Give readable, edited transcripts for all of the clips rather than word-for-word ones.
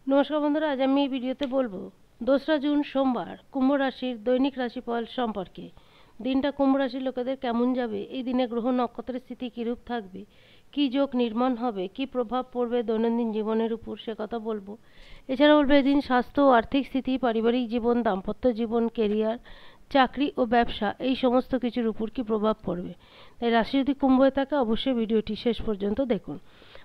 নমস্কার বন্ধুরা, আজ আমি এই ভিডিওতে বলবো 2রা জুন সোমবার কুম্ভ রাশির দৈনিক রাশিফল সম্পর্কে। দিনটা কুম্ভ রাশির লোকেদের কেমন যাবে, এই দিনে গ্রহ নক্ষত্রের স্থিতি কিরূপ থাকবে, কি যোগ নির্মাণ হবে, কি প্রভাব পড়বে দৈনন্দিন জীবনের উপর, সে কথা বলবো। এছাড়া বলবো এদিন স্বাস্থ্য ও আর্থিক স্থিতি, পারিবারিক জীবন, দাম্পত্য জীবন, কেরিয়ার, চাকরি ও ব্যবসা এই সমস্ত কিছুর উপর কি প্রভাব পড়বে। তাই রাশি যদি কুম্ভ হয়ে থাকে অবশ্যই ভিডিওটি শেষ পর্যন্ত দেখুন।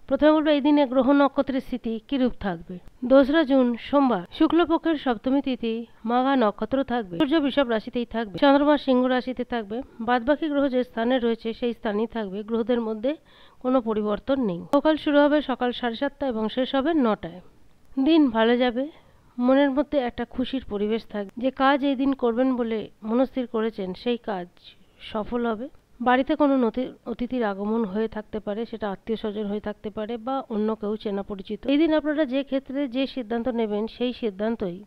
প্রথমে বলবো এই দিনে গ্রহ নক্ষত্রের স্থিতি কিরূপ থাকবে। 2রা জুন সোমবার শুক্লপক্ষের সপ্তমী তিথি, মাঘা নক্ষত্র থাকবে। সূর্য বৃষভ রাশিতেই থাকবে, চন্দ্রমা সিংহ রাশিতে থাকবে। বাদবাকি গ্রহ যে স্থানে রয়েছে সেই স্থানেই থাকবে, গ্রহদের মধ্যে কোনো পরিবর্তন নেই। সকাল শুরু হবে সকাল 7:30 এবং শেষ হবে 9টায়। দিন ভালো যাবে, মনের মধ্যে একটা খুশির পরিবেশ থাকবে। যে কাজ এই দিন করবেন বলে মনস্থির করেছেন সেই কাজ সফল হবে। বাড়িতে কোনো অতিথির আগমন হয়ে থাকতে পারে, সেটা আত্মীয় স্বজন হয়ে থাকতে পারে বা অন্য কেউ চেনা পরিচিত। এই দিন আপনারা যে ক্ষেত্রে যে সিদ্ধান্ত নেবেন সেই সিদ্ধান্তই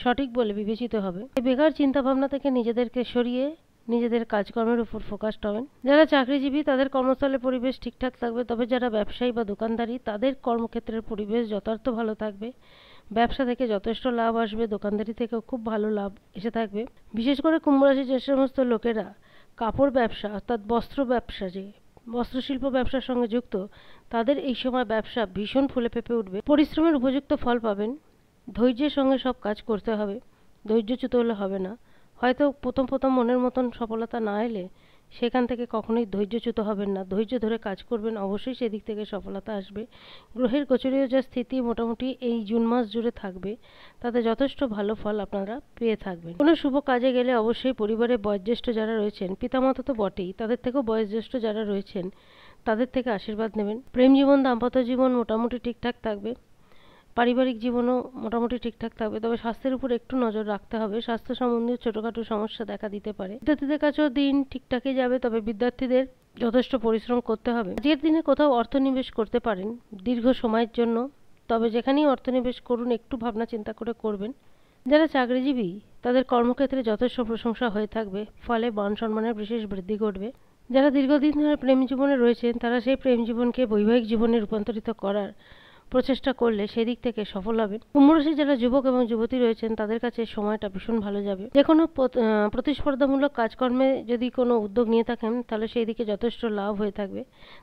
সঠিক বলে বিবেচিত হবে। এই বেকার চিন্তা ভাবনা থেকে নিজেদেরকে সরিয়ে নিজেদের কাজকর্মের উপর ফোকাসড হবেন। যারা চাকরিজীবী তাদের কর্মস্থলের পরিবেশ ঠিকঠাক থাকবে, তবে যারা ব্যবসায়ী বা দোকানদারি তাদের কর্মক্ষেত্রের পরিবেশ যথার্থ ভালো থাকবে। ব্যবসা থেকে যথেষ্ট লাভ আসবে, দোকানদারি থেকেও খুব ভালো লাভ এসে থাকবে। বিশেষ করে কুম্ভ রাশির যে সমস্ত লোকেরা কাপড় ব্যবসা অর্থাৎ বস্ত্র ব্যবসা, যে বস্ত্রশিল্প ব্যবসার সঙ্গে যুক্ত, তাদের এই সময় ব্যবসা ভীষণ ফুলে ফেঁপে উঠবে। পরিশ্রমের উপযুক্ত ফল পাবেন। ধৈর্যের সঙ্গে সব কাজ করতে হবে, ধৈর্যচ্যুত হলে হবে না। হয়তো প্রথম প্রথম মনের মতন সফলতা না এলে সেখান থেকে কখনোই ধৈর্যচ্যুত হবেন না, ধৈর্য ধরে কাজ করবেন, অবশ্যই সেদিক থেকে সফলতা আসবে। গ্রহের গোচরীয় যা স্থিতি মোটামুটি এই জুন মাস জুড়ে থাকবে, তাতে যথেষ্ট ভালো ফল আপনারা পেয়ে থাকবেন। কোনো শুভ কাজে গেলে অবশ্যই পরিবারের বয়োজ্যেষ্ঠ যারা রয়েছেন, পিতামাতা তো বটেই, তাদের থেকেও বয়োজ্যেষ্ঠ যারা রয়েছেন তাদের থেকে আশীর্বাদ নেবেন। প্রেম জীবন, দাম্পত্য জীবন মোটামুটি ঠিকঠাক থাকবে। পারিবারিক জীবনও মোটামুটি ঠিকঠাক থাকবে, তবে স্বাস্থ্যের উপর একটু নজর রাখতে হবে। স্বাস্থ্য সম্বন্ধীয় ছোটোখাটো সমস্যা দেখা দিতে পারে। বিদ্যার্থীদের কাছেও দিন ঠিকঠাকই যাবে, তবে বিদ্যার্থীদের যথেষ্ট পরিশ্রম করতে হবে। আজকের দিনে কোথাও অর্থ নিবেশ করতে পারেন দীর্ঘ সময়ের জন্য, তবে যেখানেই অর্থ নিবেশ করুন একটু ভাবনা চিন্তা করে করবেন। যারা চাকরিজীবী তাদের কর্মক্ষেত্রে যথেষ্ট প্রশংসা হয়ে থাকবে, ফলে মান সম্মানের বিশেষ বৃদ্ধি ঘটবে। যারা দীর্ঘদিন ধরে প্রেম জীবনে রয়েছেন তারা সেই প্রেম জীবনকে বৈবাহিক জীবনে রূপান্তরিত করার প্রচেষ্টা করলে সেদিক থেকে সফল হবেন। কুম্ভ রাশির যারা যুবক এবং যুবতী রয়েছেন তাদের কাছে সময়টা ভীষণ ভালো যাবে। যে কোনো প্রতিস্পর্ধামূলক কাজকর্মে যদি কোনো উদ্যোগ নিয়ে থাকেন তাহলে সেই দিকে যথেষ্ট লাভ হয়ে থাকবে,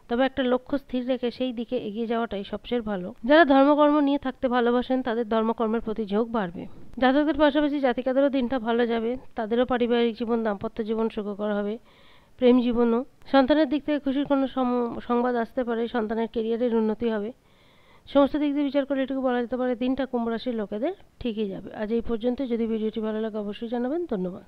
তবে একটা লক্ষ্য স্থির রেখে সেই দিকে এগিয়ে যাওয়াটাই সবচেয়ে ভালো। যারা ধর্মকর্ম নিয়ে থাকতে ভালোবাসেন তাদের ধর্মকর্মের প্রতি ঝোঁক বাড়বে। জাতকদের পাশাপাশি জাতিকাদেরও দিনটা ভালো যাবে, তাদেরও পারিবারিক জীবন, দাম্পত্য জীবন সুখকর হবে। প্রেম জীবনও, সন্তানের দিক থেকে খুশির কোনো সংবাদ আসতে পারে, সন্তানের কেরিয়ারের উন্নতি হবে। সমস্ত দিক দিয়ে বিচার করে এটুকু বলা যেতে পারে দিনটা কুম্ভ রাশির লোকেদের ঠিকই যাবে। আজ এই পর্যন্ত। যদি ভিডিওটি ভালো লাগে অবশ্যই জানাবেন। ধন্যবাদ।